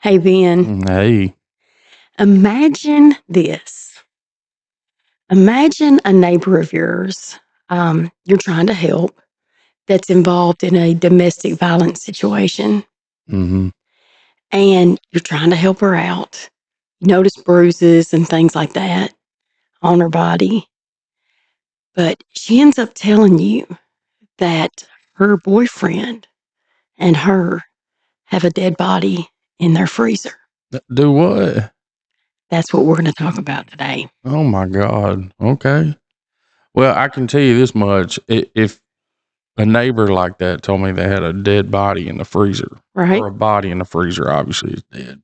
Hey, Ben, Hey. imagine this. Imagine a neighbor of yours you're trying to help that's involved in a domestic violence situation, Mhm. and you're trying to help her out. You notice bruises and things like that on her body, but she ends up telling you that her boyfriend and her have a dead body in their freezer. Do what? That's what we're going to talk about today, Oh my God. Okay. Well, I can tell you this much. If a neighbor like that told me they had a dead body in the freezer, right? or a body in the freezer, obviously is dead,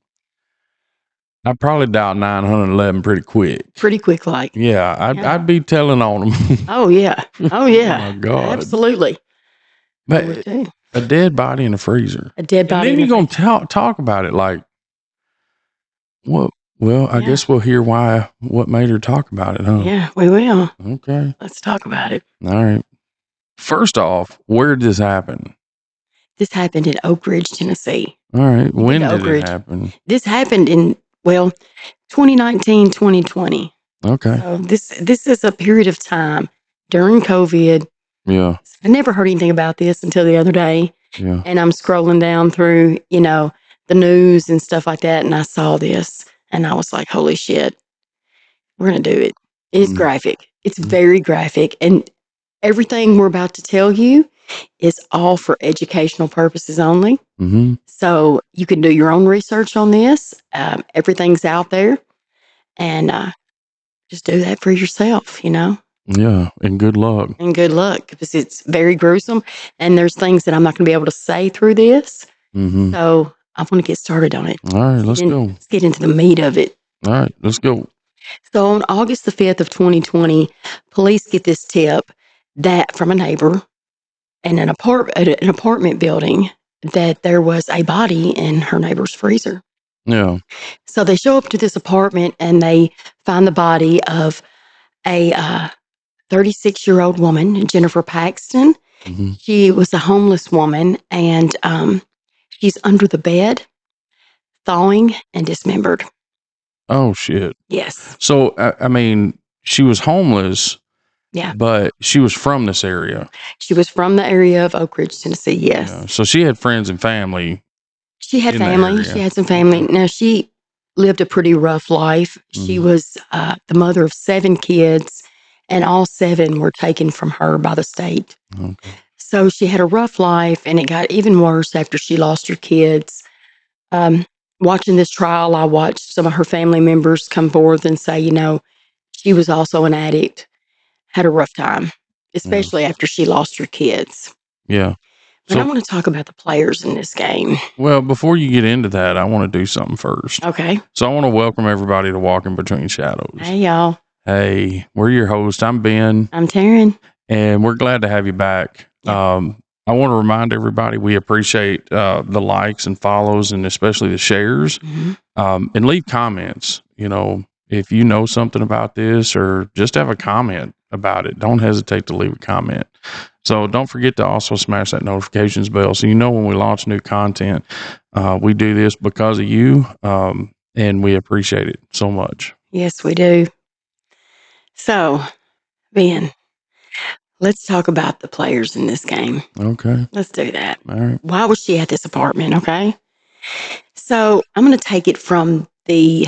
I'd probably dial 911 pretty quick. Pretty quick, like. Yeah, Yeah. I'd be telling on them. Oh, yeah. Oh, Oh yeah. my God. Absolutely. I would But too. a dead body in the freezer. A dead And body then in the you're going freezer. to talk about it like, what? Well, I Yeah. guess we'll hear what made her talk about it, huh? Yeah, we will. Okay. Let's talk about it. All right. First off, where did this happen? This happened in Oak Ridge, Tennessee. All right. You've been When to did Oak it Ridge. happen? This happened in, 2019, 2020. Okay. So this is a period of time during COVID. Yeah. I never heard anything about this until the other day. Yeah. And I'm scrolling down through, the news and stuff like that. And I saw this and I was like, holy shit, we're going to do it. It's Mm, graphic. It's mm, very graphic. And everything we're about to tell you is all for educational purposes only. mm-hmm. So you can do your own research on this. Everything's out there. And just do that for yourself. Yeah. And good luck. And good luck because it's very gruesome. And there's things that I'm not going to be able to say through this. Mm-hmm. So I want to get started on it. All right. Let's go. Let's get into the meat of it. All right. Let's go. So on August the 5th of 2020, police get this tip that from a neighbor in an apartment building that there was a body in her neighbor's freezer. Yeah. So they show up to this apartment and they find the body of a 36-year-old woman, Jennifer Paxton. Mm-hmm. She was a homeless woman, and she's under the bed, thawing and dismembered. Oh, shit. Yes. So, I mean, she was homeless, Yeah. but she was from this area. She was from the area of Oak Ridge, Tennessee. Yes. Yeah. So she had friends and family. She had in the family. She area. had some family. Okay. Now, she lived a pretty rough life. She Mhm. was the mother of 7 kids, and all 7 were taken from her by the state. Okay. So she had a rough life, and it got even worse after she lost her kids. Watching this trial, I watched some of her family members come forth and say, she was also an addict, had a rough time, Yeah. especially after she lost her kids. Yeah. But I So, want to talk about the players in this game. well, before you get into that, I want to do something first. Okay. So I want to welcome everybody to Walking Between Shadows. Hey, y'all. Hey, we're your host. I'm Ben, I'm Taryn. and we're glad to have you back. Yeah. I want to remind everybody we appreciate the likes and follows, and especially the shares, and leave comments. If you know something about this or just have a comment about it, don't hesitate to leave a comment. So don't forget to also smash that notifications bell so you know when we launch new content. We do this because of you, and we appreciate it so much. Yes, we do. So, Ben, let's talk about the players in this game. Okay. Let's do that. All right. Why was she at this apartment? Okay. So, I'm going to take it from the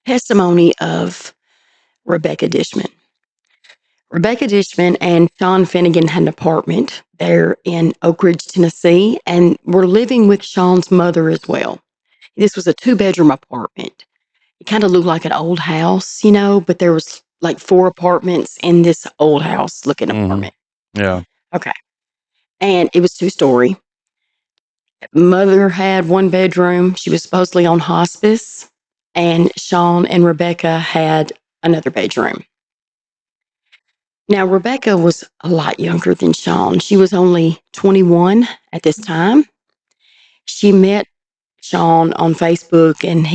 testimony of Rebecca Dishman. Rebecca Dishman and Sean Finnegan had an apartment there in Oak Ridge, Tennessee, and were living with Sean's mother as well. This was a 2-bedroom apartment. It kind of looked like an old house, but there was like 4 apartments in this old house looking apartment. Yeah. Okay. And it was 2-story. Mother had 1 bedroom. She was supposedly on hospice. And Sean and Rebecca had another bedroom. Now, Rebecca was a lot younger than Sean. She was only 21 at this time. She met Sean on Facebook, and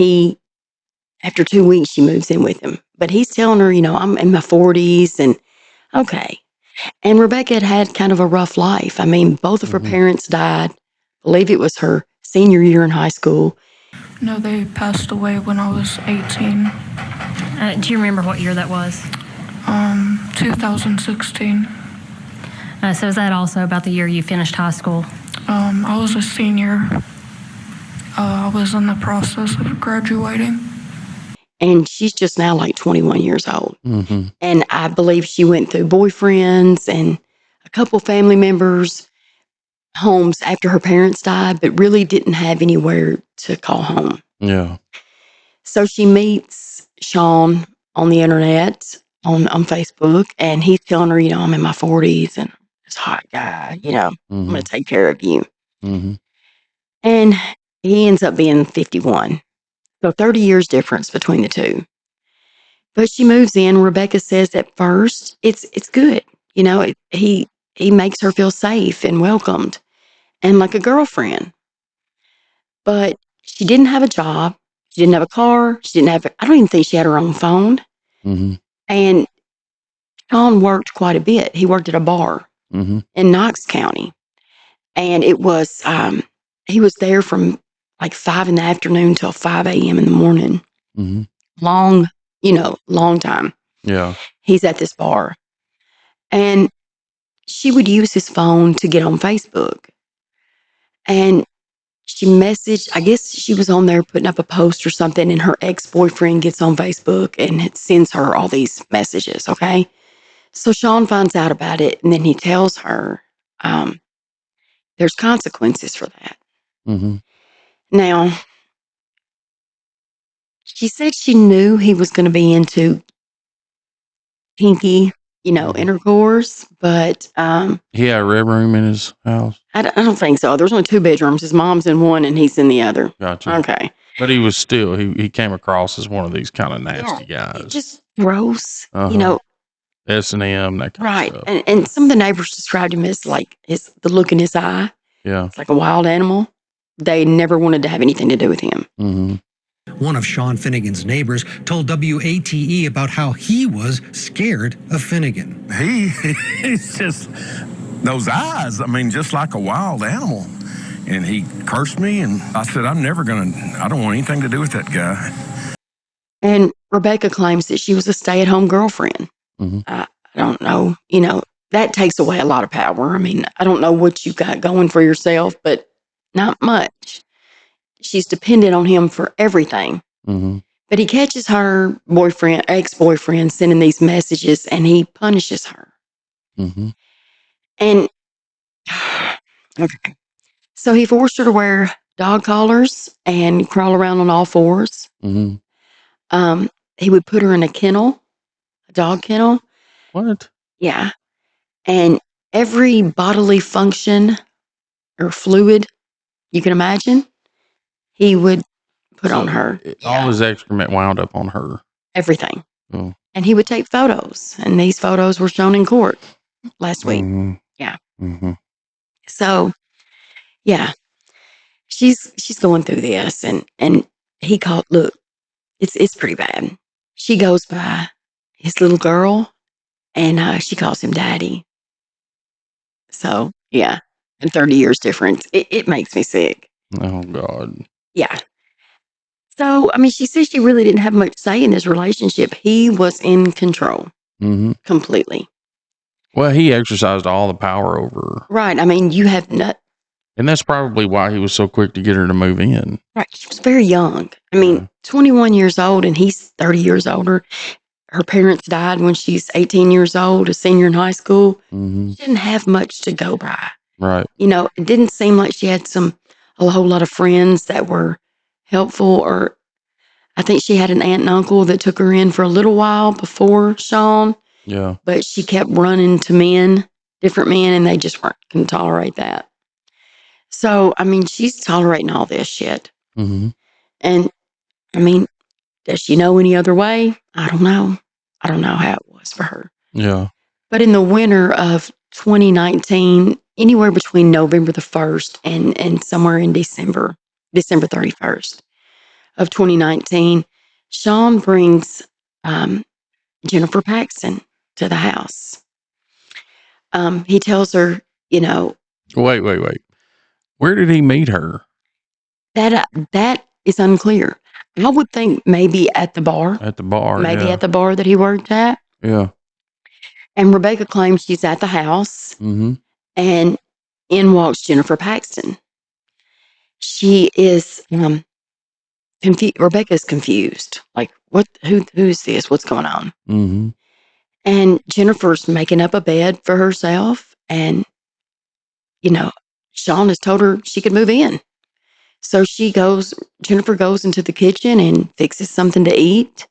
after 2 weeks, she moves in with him. But he's telling her, I'm in my 40s, and okay. And Rebecca had kind of a rough life. I mean, both of her parents died. I believe it was her senior year in high school. No, they passed away when I was 18. Do you remember what year that was? 2016. So is that also about the year you finished high school? I was a senior. I was in the process of graduating. And she's just now like 21 years old. Mm-hmm. And I believe she went through boyfriends and a couple family members' homes after her parents died, but really didn't have anywhere to call home. Yeah. So she meets Sean on the internet, on Facebook, and he's telling her, I'm in my 40s and this hot guy, I'm going to take care of you. Mm-hmm. And he ends up being 51. So 30 years difference between the two. But she moves in. Rebecca says at first it's good. He makes her feel safe and welcomed and like a girlfriend. But she didn't have a job. She didn't have a car. I don't even think she had her own phone. Mm-hmm. And Sean worked quite a bit. He worked at a bar in Knox County. And it was, he was there from like 5 in the afternoon till 5 a.m. in the morning. Mm-hmm. Long time. Yeah. He's at this bar. And she would use his phone to get on Facebook. And she messaged, I guess she was on there putting up a post or something, and her ex-boyfriend gets on Facebook and it sends her all these messages, okay? So Sean finds out about it, and then he tells her there's consequences for that. Mm-hmm. Now, she said she knew he was going to be into kinky, intercourse, but He had a red room in his house. I don't think so. There's only 2 bedrooms. His mom's in one and he's in the other. Gotcha. Okay. But he was still, he came across as one of these kind of nasty guys. Just gross, S&M, that kind right. of stuff. And some of the neighbors described him as like the look in his eye. Yeah. It's like a wild animal. They never wanted to have anything to do with him. Mm-hmm. One of Sean Finnegan's neighbors told WATE about how he was scared of Finnegan. He's just, those eyes, just like a wild animal. And he cursed me, and I said, I don't want anything to do with that guy. And Rebecca claims that she was a stay-at-home girlfriend. Mm-hmm. I don't know. That takes away a lot of power. I don't know what you got going for yourself, but not much. She's dependent on him for everything. Mm-hmm. But he catches her ex-boyfriend, sending these messages, and he punishes her. Mm-hmm. And, okay. So he forced her to wear dog collars and crawl around on all fours. Mm-hmm. He would put her in a dog kennel. What? Yeah. And every bodily function or fluid you can imagine, he would put on her. All his excrement wound up on her. Everything. Oh. And he would take photos. And these photos were shown in court last week. Mm-hmm. Yeah. Mm-hmm. So, yeah, she's going through this, and he called. Look, it's pretty bad. She goes by his little girl, and she calls him daddy. So, yeah, and 30 years difference. It makes me sick. Oh God. Yeah. So, she says she really didn't have much say in this relationship. He was in control completely. Well, he exercised all the power over her. Right. You have not. And that's probably why he was so quick to get her to move in. Right. She was very young. 21 years old, and he's 30 years older. Her parents died when she's 18 years old, a senior in high school. Mm-hmm. She didn't have much to go by. Right. It didn't seem like she had a whole lot of friends that were helpful, or I think she had an aunt and uncle that took her in for a little while before Sean. Yeah. But she kept running to different men, and they just couldn't tolerate that. So, she's tolerating all this shit. Mm-hmm. And, does she know any other way? I don't know. I don't know how it was for her. Yeah. But in the winter of 2019, anywhere between November the 1st and somewhere in December 31st of 2019, Sean brings Jennifer Paxton to the house. He tells her, Wait. Where did he meet her? that It's unclear. I would think maybe at the bar. At the bar. Maybe Yeah. at the bar that he worked at. Yeah. And Rebecca claims she's at the house, Mm-hmm. and in walks Jennifer Paxton. She is confused. Rebecca's confused. Like, what? Who is this? What's going on? Mm-hmm. And Jennifer's making up a bed for herself, and Sean has told her she could move in. So Jennifer goes into the kitchen and fixes something to eat,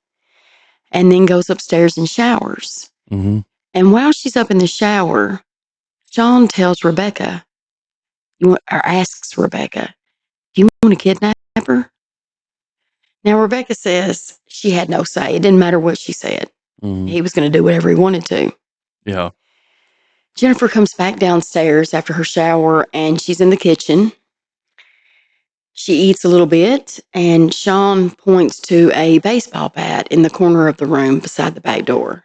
and then goes upstairs and showers. Mm-hmm. And while she's up in the shower, Sean tells Rebecca, or asks Rebecca, "Do you want to kidnap her?" Now, Rebecca says she had no say. It didn't matter what she said. Mm-hmm. He was going to do whatever he wanted to. Yeah. Jennifer comes back downstairs after her shower, and she's in the kitchen. She eats a little bit, and Sean points to a baseball bat in the corner of the room beside the back door.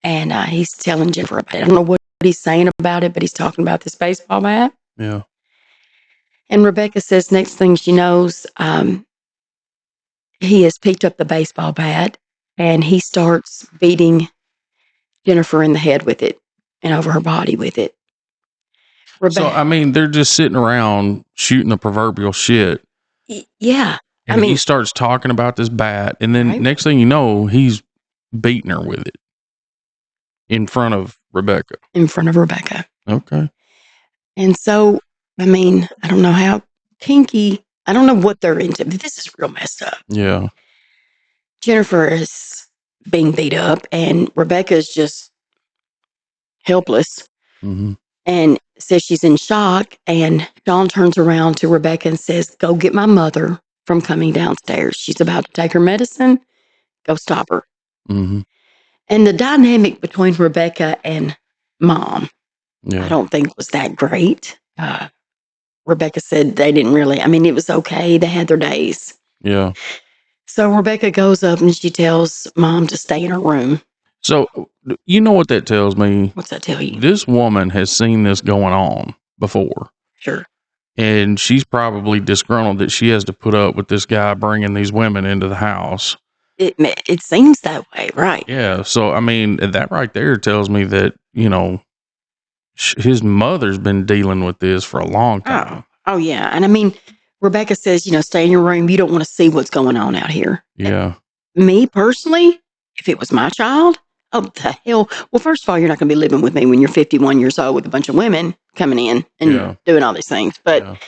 And he's telling Jennifer about it. I don't know what he's saying about it, but he's talking about this baseball bat. Yeah. And Rebecca says next thing she knows, he has picked up the baseball bat, and he starts beating Jennifer in the head with it and over her body with it. So, I mean, they're just sitting around shooting the proverbial shit. Yeah. And he starts talking about this bat. And then next thing you know, he's beating her with it in front of Rebecca. Okay. And so, I mean, I don't know how kinky, I don't know what they're into, but this is real messed up. Yeah. Jennifer is being beat up, and Rebecca is just helpless. Mm-hmm. And says she's in shock. And Sean turns around to Rebecca and says, "Go get my mother from coming downstairs. She's about to take her medicine. Go stop her." Mm-hmm. And the dynamic between Rebecca and Mom, Yeah. I don't think was that great. Rebecca said they didn't really, I mean, it was okay. They had their days. Yeah. So Rebecca goes up and she tells Mom to stay in her room. So, you know what that tells me? What's that tell you? This woman has seen this going on before. Sure. And she's probably disgruntled that she has to put up with this guy bringing these women into the house. It seems that way, right? Yeah. So, I mean, that right there tells me that, his mother's been dealing with this for a long time. Oh yeah. And I mean, Rebecca says, stay in your room. You don't want to see what's going on out here. Yeah. Me personally, if it was my child, oh, the hell. Well, first of all, you're not going to be living with me when you're 51 years old with a bunch of women coming in and doing all these things. But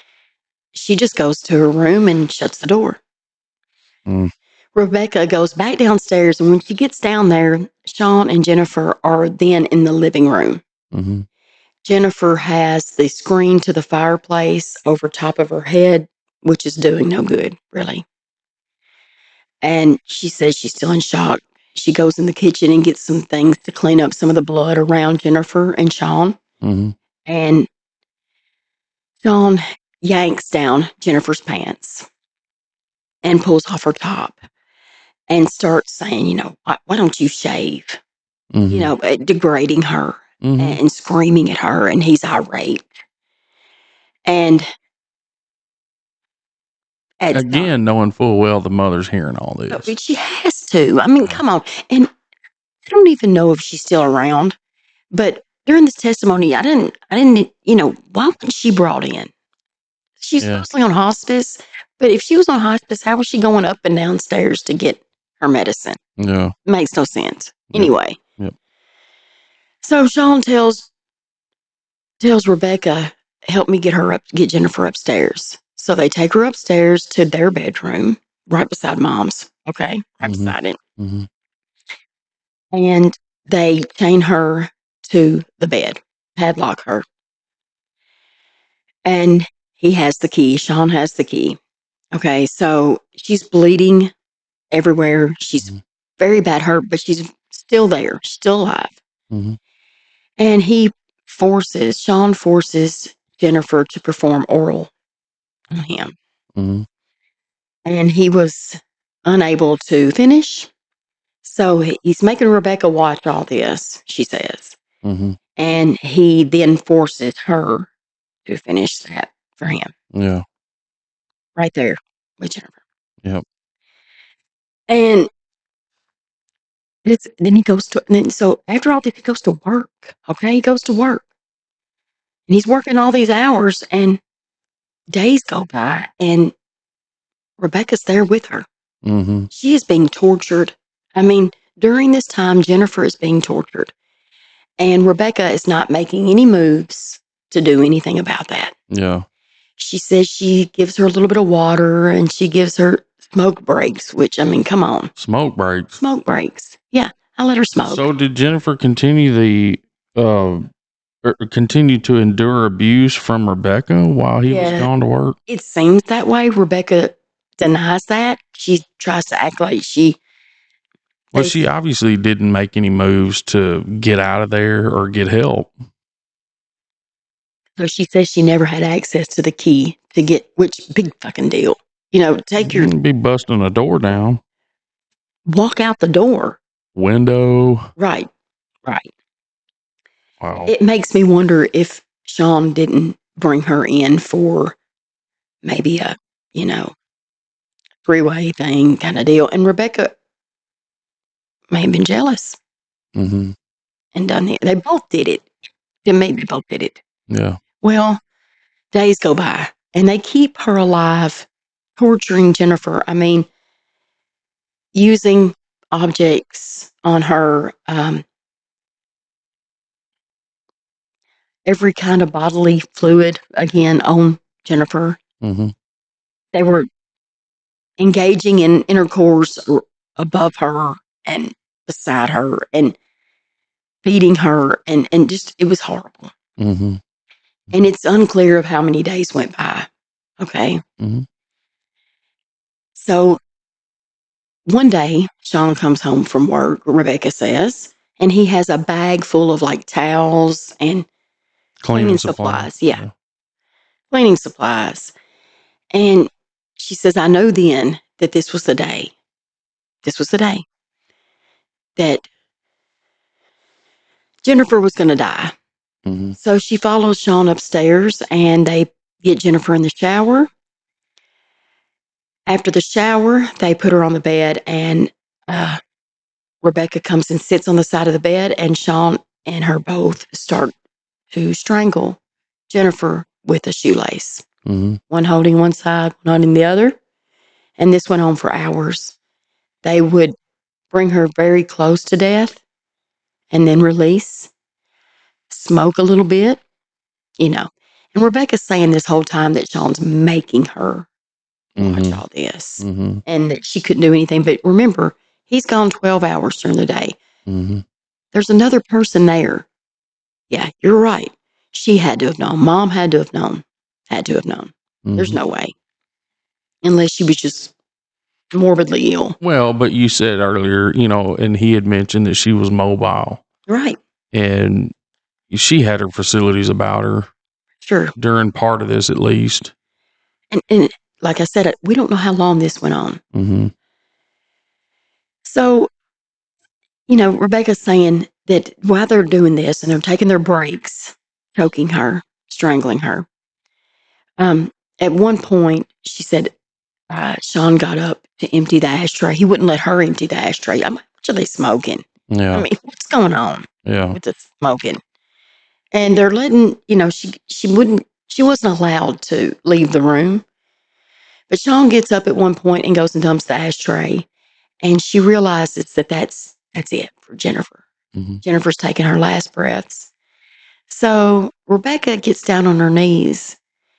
she just goes to her room and shuts the door. Mm. Rebecca goes back downstairs. And when she gets down there, Sean and Jennifer are then in the living room. Mm-hmm. Jennifer has the screen to the fireplace over top of her head, which is doing no good, really. And she says she's still in shock. She goes in the kitchen and gets some things to clean up some of the blood around Jennifer and Sean. Mm-hmm. And Sean yanks down Jennifer's pants and pulls off her top and starts saying, why don't you shave? Mm-hmm. Degrading her Mm-hmm. and screaming at her. And he's irate. And again, knowing full well the mother's hearing all this. But she has to. I mean, come on. And I don't even know if she's still around. But during this testimony, I didn't, why wasn't she brought in? She's mostly on hospice. But if she was on hospice, how was she going up and downstairs to get her medicine? Yeah. Makes no sense. Yep. Anyway. Yep. So Sean tells Rebecca, help me get Jennifer upstairs. So they take her upstairs to their bedroom, right beside Mom's. Okay. Right beside it. Mm-hmm. And they chain her to the bed, padlock her. And he has the key. Sean has the key. Okay. So she's bleeding everywhere. She's very bad hurt, but she's still there, still alive. Mm-hmm. And Sean forces Jennifer to perform oral on him. Mm-hmm. And he was unable to finish. So he's making Rebecca watch all this, she says. Mm-hmm. And he then forces her to finish that for him. Yeah. Right there. with Jennifer. Yep. And then he goes to, and then, so after all this, he goes to work. Okay. He goes to work and he's working all these hours and days go by and Rebecca's there with her. Mm-hmm. She is being tortured. I mean, during this time, Jennifer is being tortured and Rebecca is not making any moves to do anything about that. Yeah. She says she gives her a little bit of water and she gives her smoke breaks, which, I mean, come on. Smoke breaks. Smoke breaks. Yeah, I let her smoke. So did Jennifer continue continue to endure abuse from Rebecca while he was gone to work? It seems that way. Rebecca denies that. She tries to act like Well, she obviously didn't make any moves to get out of there or get help. So she says she never had access to the key to get, which big fucking deal. You know, You'd be busting a door down. Walk out the door. Window. Right. Wow. It makes me wonder if Sean didn't bring her in for maybe a, three-way thing kind of deal. And Rebecca may have been jealous Mm-hmm. and done it. They both did it. To me, they both did it. Yeah. Well, days go by and they keep her alive, torturing Jennifer. I mean, using objects on her, every kind of bodily fluid, again, on Jennifer. Mm-hmm. They were engaging in intercourse above her and beside her and feeding her. And just, it was horrible. Mm-hmm. And it's unclear of how many days went by. Okay. Mm-hmm. So one day, Sean comes home from work, Rebecca says, and he has a bag full of like towels and cleaning supplies. Yeah. Cleaning supplies. And she says, I know then that this was the day that Jennifer was going to die. Mm-hmm. So she follows Sean upstairs and they get Jennifer in the shower. After the shower, they put her on the bed and Rebecca comes and sits on the side of the bed and Sean and her both start to strangle Jennifer with a shoelace. Mm-hmm. One holding one side, one holding the other. And this went on for hours. They would bring her very close to death and then release, smoke a little bit, And Rebecca's saying this whole time that Sean's making her watch all this Mm-hmm. and that she couldn't do anything. But remember, he's gone 12 hours during the day. Mm-hmm. There's another person there. Yeah, you're right. She had to have known. Mom had to have known. Mm-hmm. There's no way. Unless she was just morbidly ill. Well, but you said earlier, and he had mentioned that she was mobile. Right. And she had her facilities about her. Sure. During part of this, at least. And like I said, we don't know how long this went on. Mm-hmm. So, Rebecca's saying that while they're doing this and they're taking their breaks, choking her, strangling her, at one point she said Sean got up to empty the ashtray. He wouldn't let her empty the ashtray. I'm like, what are they smoking? Yeah. I mean, what's going on with the smoking? And they're letting, she wasn't allowed to leave the room. But Sean gets up at one point and goes and dumps the ashtray. And she realizes that that's it for Jennifer. Mm-hmm. Jennifer's taking her last breaths. So Rebecca gets down on her knees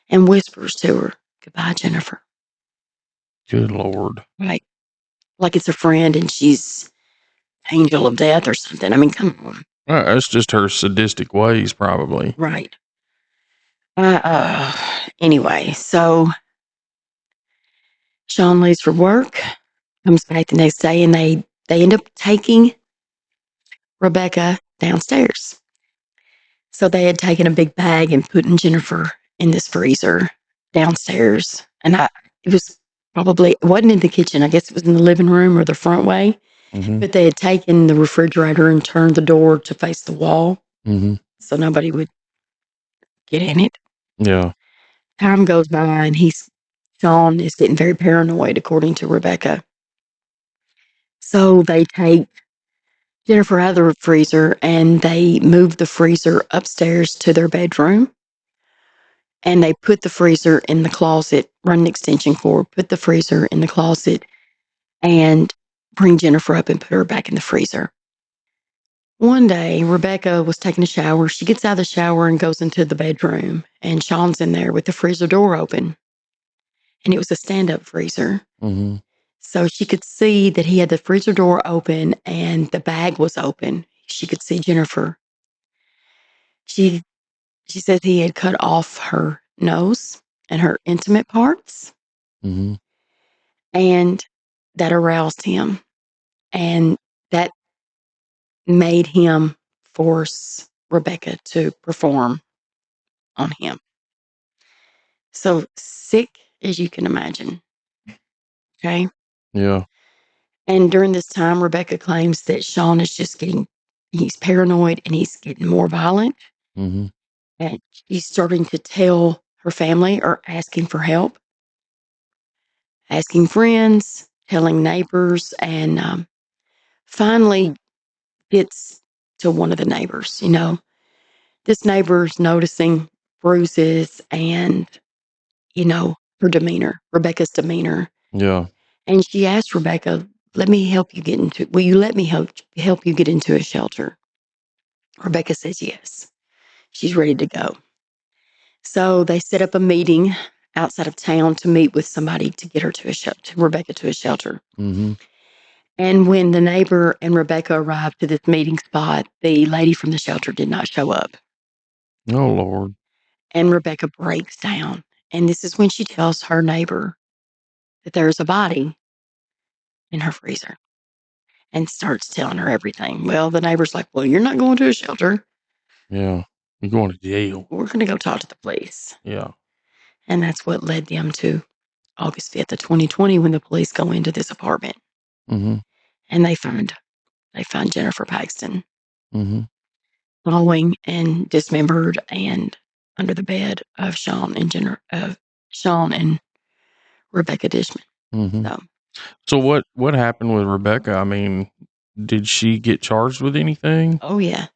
and whispers to her, goodbye, Jennifer. Good Lord. Right. Like it's a friend and she's angel of death or something. I mean, come on. That's just her sadistic ways, probably. Right. Anyway, so Sean leaves for work, comes back the next day, and they end up taking Rebecca downstairs. So they had taken a big bag and putting Jennifer in this freezer downstairs. And it wasn't in the kitchen. I guess it was in the living room or the front way. Mm-hmm. But they had taken the refrigerator and turned the door to face the wall. Mm-hmm. So nobody would get in it. Yeah. Time goes by and he's Sean is getting very paranoid, according to Rebecca. So they take Jennifer out of the freezer and they move the freezer upstairs to their bedroom. And they put the freezer in the closet, run an extension cord, put the freezer in the closet, and bring Jennifer up and put her back in the freezer. One day, Rebecca was taking a shower. She gets out of the shower and goes into the bedroom, and Sean's in there with the freezer door open. And it was a stand up freezer. Mm-hmm. So she could see that he had the freezer door open and the bag was open. She could see Jennifer. She said he had cut off her nose and her intimate parts, Mm-hmm. and that aroused him. And that made him force Rebecca to perform on him. So sick as you can imagine. Okay. Yeah. And during this time, Rebecca claims that Sean is just he's paranoid and he's getting more violent. Mm-hmm. And she's starting to tell her family or asking for help, asking friends, telling neighbors, and finally gets to one of the neighbors. This neighbor's noticing bruises and, her demeanor, Rebecca's demeanor. Yeah. And she asked Rebecca, will you let me help you get into a shelter? Rebecca says yes. She's ready to go. So they set up a meeting outside of town to meet with somebody to get her to Rebecca to a shelter. Mm-hmm. And when the neighbor and Rebecca arrived to this meeting spot, the lady from the shelter did not show up. Oh, Lord. And Rebecca breaks down. And this is when she tells her neighbor that there's a body in her freezer and starts telling her everything. Well, the neighbor's like, well, you're not going to a shelter. Yeah. You're going to jail. We're going to go talk to the police. Yeah. And that's what led them to August 5th of 2020 when the police go into this apartment. Mm-hmm. And they find Jennifer Paxton Mm-hmm. following and dismembered and under the bed of Sean and Rebecca Dishman. Mm-hmm. So, So what happened with Rebecca? I mean, did she get charged with anything? oh yeah.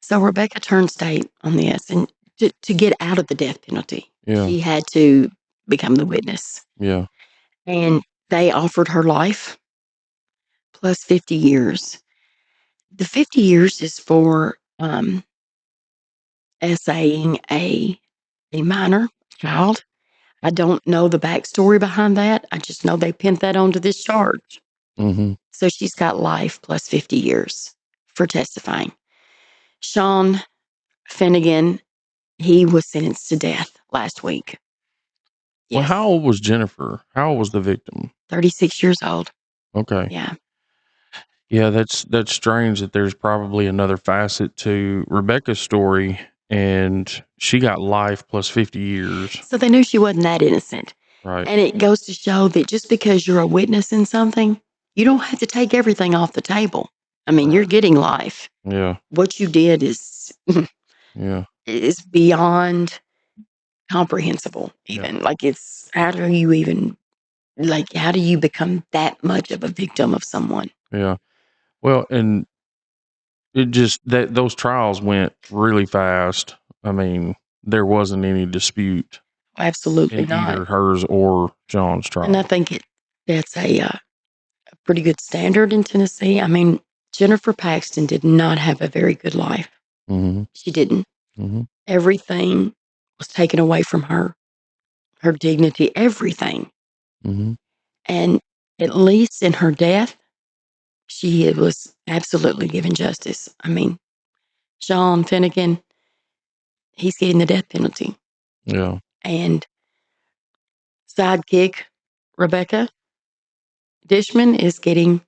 So Rebecca turned state on this, and to get out of the death penalty, Yeah. she had to become the witness. Yeah. And they offered her life plus 50 years. The 50 years is for essaying a minor child. I don't know the backstory behind that. I just know they pinned that onto this charge. Mm-hmm. So she's got life plus 50 years for testifying. Sean Finnegan, he was sentenced to death last week. Well, Yes. how old was Jennifer? How old was the victim? 36 years old. Okay. Yeah. Yeah, that's strange that there's probably another facet to Rebecca's story, and she got life plus 50 years. So they knew she wasn't that innocent. Right. And it goes to show that just because you're a witness in something, you don't have to take everything off the table. I mean, you're getting life. Yeah. What you did is Yeah. is beyond comprehensible even. Yeah. Like how do you become that much of a victim of someone? Yeah. Well, and it just that those trials went really fast. I mean, there wasn't any dispute Absolutely in not. either hers or John's trial. And I think that's a pretty good standard in Tennessee. I mean, Jennifer Paxton did not have a very good life. Mm-hmm. She didn't. Mm-hmm. Everything was taken away from her, her dignity, everything. Mm-hmm. And at least in her death, she was absolutely given justice. I mean, Sean Finnegan, he's getting the death penalty. Yeah. And sidekick Rebecca Dishman is getting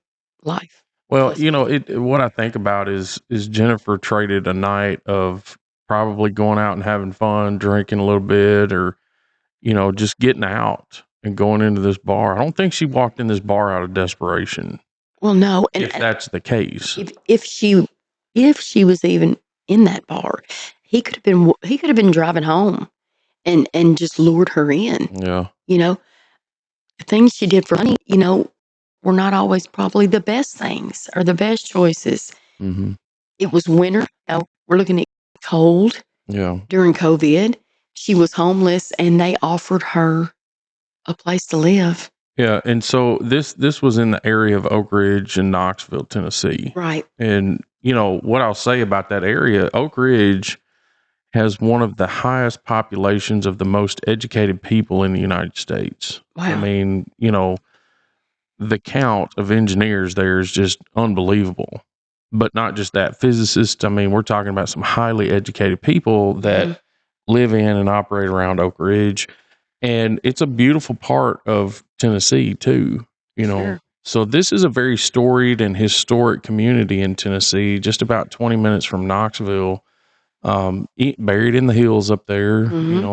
life. Well, Plus what I think about is Jennifer traded a night of probably going out and having fun, drinking a little bit, or, just getting out and going into this bar. I don't think she walked in this bar out of desperation. Well, no, and If that's the case. if she was even in that bar, he could have been driving home and just lured her in. Yeah. the things she did for money, were not always probably the best things or the best choices. Mm-hmm. It was winter. We're looking at cold Yeah. during COVID. She was homeless and they offered her a place to live. Yeah. And so this was in the area of Oak Ridge and Knoxville, Tennessee. Right. And what I'll say about that area, Oak Ridge has one of the highest populations of the most educated people in the United States. I Wow. mean, the count of engineers there is just unbelievable. But not just that, physicists. I mean, we're talking about some highly educated people that live in and operate around Oak Ridge. And it's a beautiful part of Tennessee too, Sure. So this is a very storied and historic community in Tennessee, just about 20 minutes from Knoxville. Buried in the hills up there.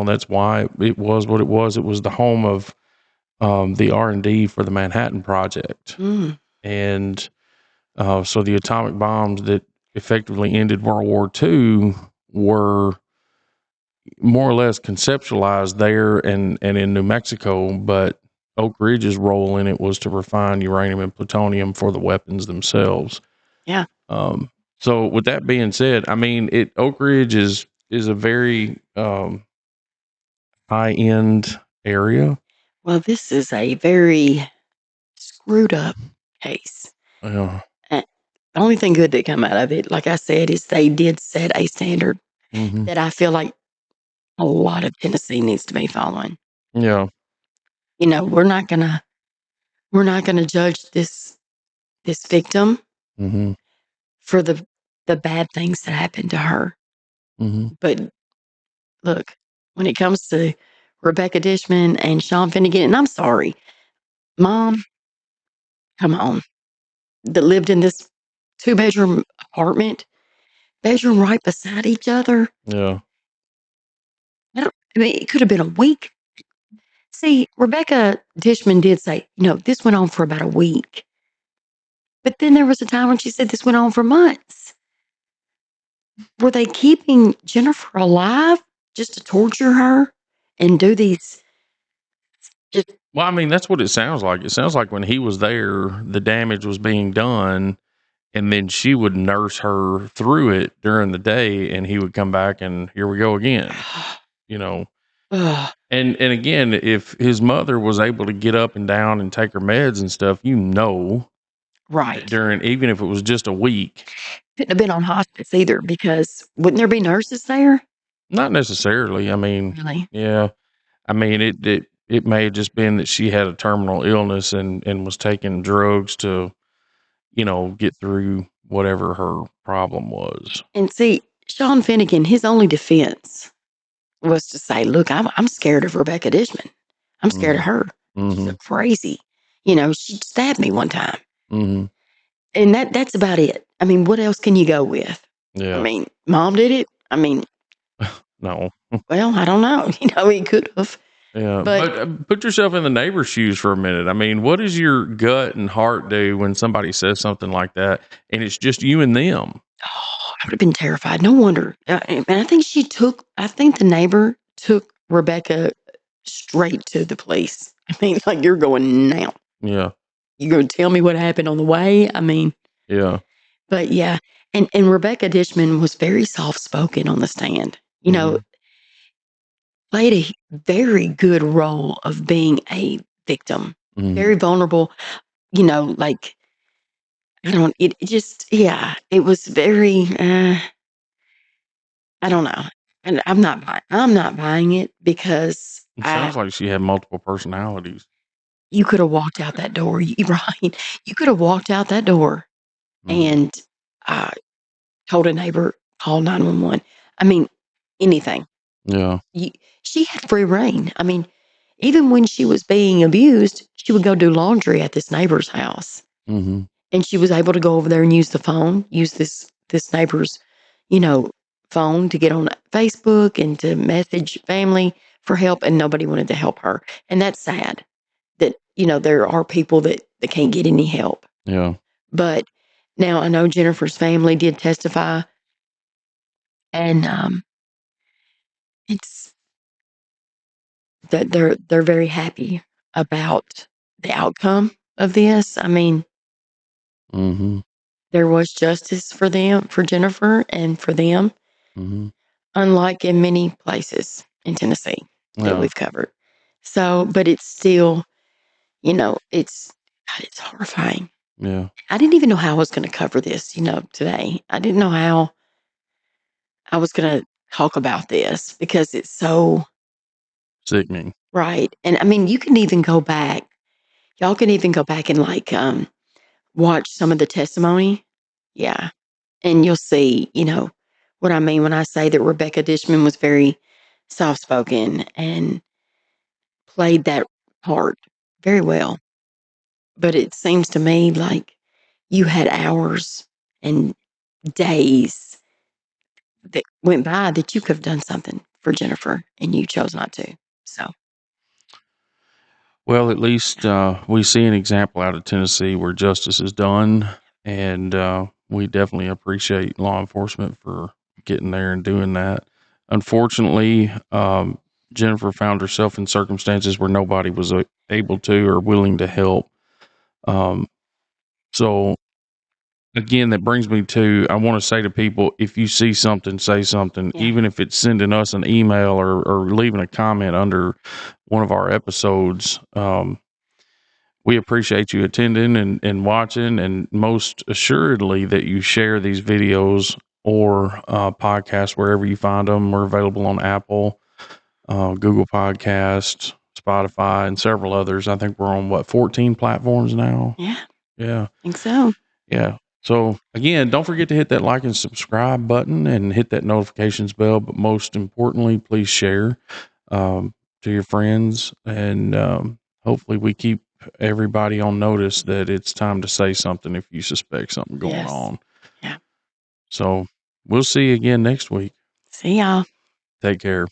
That's why it was what it was. It was the home of the R&D for the Manhattan Project. And so the atomic bombs that effectively ended World War II were more or less conceptualized there and in New Mexico, but Oak Ridge's role in it was to refine uranium and plutonium for the weapons themselves. Yeah. So with that being said, I mean, Oak Ridge is a very high end area. Well, this is a very screwed up case. Yeah. The only thing good that come out of it, like I said, is they did set a standard Mm-hmm. that I feel like a lot of Tennessee needs to be following. Yeah. We're not gonna judge this victim Mm-hmm. for the bad things that happened to her. Mm-hmm. But look, when it comes to Rebecca Dishman and Sean Finnegan, and I'm sorry, Mom, come on, that lived in this 2-bedroom apartment, bedroom right beside each other. Yeah. I mean, it could have been a week. See, Rebecca Dishman did say, this went on for about a week. But then there was a time when she said this went on for months. Were they keeping Jennifer alive just to torture her and do these? Well, I mean, that's what it sounds like. It sounds like when he was there, the damage was being done, and then she would nurse her through it during the day, and he would come back and here we go again. Ugh, And again, if his mother was able to get up and down and take her meds and stuff, right. during, even if it was just a week. Couldn't have been on hospice either because wouldn't there be nurses there? Not necessarily. I mean, Really? yeah. I mean, it may have just been that she had a terminal illness and was taking drugs to, get through whatever her problem was. And see, Sean Finnegan, his only defense was to say, "Look, I'm scared of Rebecca Dishman. I'm scared of her. She's crazy. She stabbed me one time." Mm-hmm. And that's about it. I mean, what else can you go with? Yeah. I mean, Mom did it. I mean, No. well, I don't know. He could have. Yeah. But But put yourself in the neighbor's shoes for a minute. I mean, what does your gut and heart do when somebody says something like that and it's just you and them? I would have been terrified. No wonder. And I think the neighbor took Rebecca straight to the police. I mean, like, you're going now. Yeah. You're going to tell me what happened on the way? I mean, Yeah. but yeah. And Rebecca Dishman was very soft spoken on the stand. Played a very good role of being a victim, very vulnerable, like, it just, yeah, it was very, I don't know. And I'm not buying it because It sounds like she had multiple personalities. you could have walked out that door, right? You could have walked out that door and uh, told a neighbor, call 911. I mean, anything. Yeah. She had free reign. I mean, even when she was being abused, she would go do laundry at this neighbor's house. Mm-hmm. And she was able to go over there and use the phone, use this neighbor's, phone to get on Facebook and to message family for help, and nobody wanted to help her. And that's sad that, there are people that can't get any help. Yeah. But now I know Jennifer's family did testify, and it's that they're very happy about the outcome of this. I mean, Mm-hmm. there was justice for them, for Jennifer and for them, Mm-hmm. unlike in many places in Tennessee that Yeah. we've covered. So, but it's still, it's God, it's horrifying. Yeah. I didn't even know how I was going to cover this, today. I didn't know how I was going to talk about this because it's so Sickening. right. And I mean, you can even go back. Y'all can even go back and watch some of the testimony. Yeah. And you'll see, what I mean when I say that Rebecca Dishman was very soft spoken and played that part very well. But it seems to me like you had hours and days that went by that you could have done something for Jennifer and you chose not to. So, Well, at least we see an example out of Tennessee where justice is done, and we definitely appreciate law enforcement for getting there and doing that. Unfortunately, Jennifer found herself in circumstances where nobody was able to or willing to help. So, again, that brings me to I want to say to people, if you see something, say something, yeah. even if it's sending us an email or leaving a comment under one of our episodes. We appreciate you attending and watching, and most assuredly that you share these videos or podcasts wherever you find them. We're available on Apple, Google Podcasts, Spotify, and several others. I think we're on 14 platforms now. Yeah. Yeah. I think so. Yeah. So again, don't forget to hit that like and subscribe button and hit that notifications bell. But most importantly, please share to your friends, and hopefully we keep everybody on notice that it's time to say something if you suspect something going Yes. on. Yeah. So we'll see you again next week. See y'all. Take care.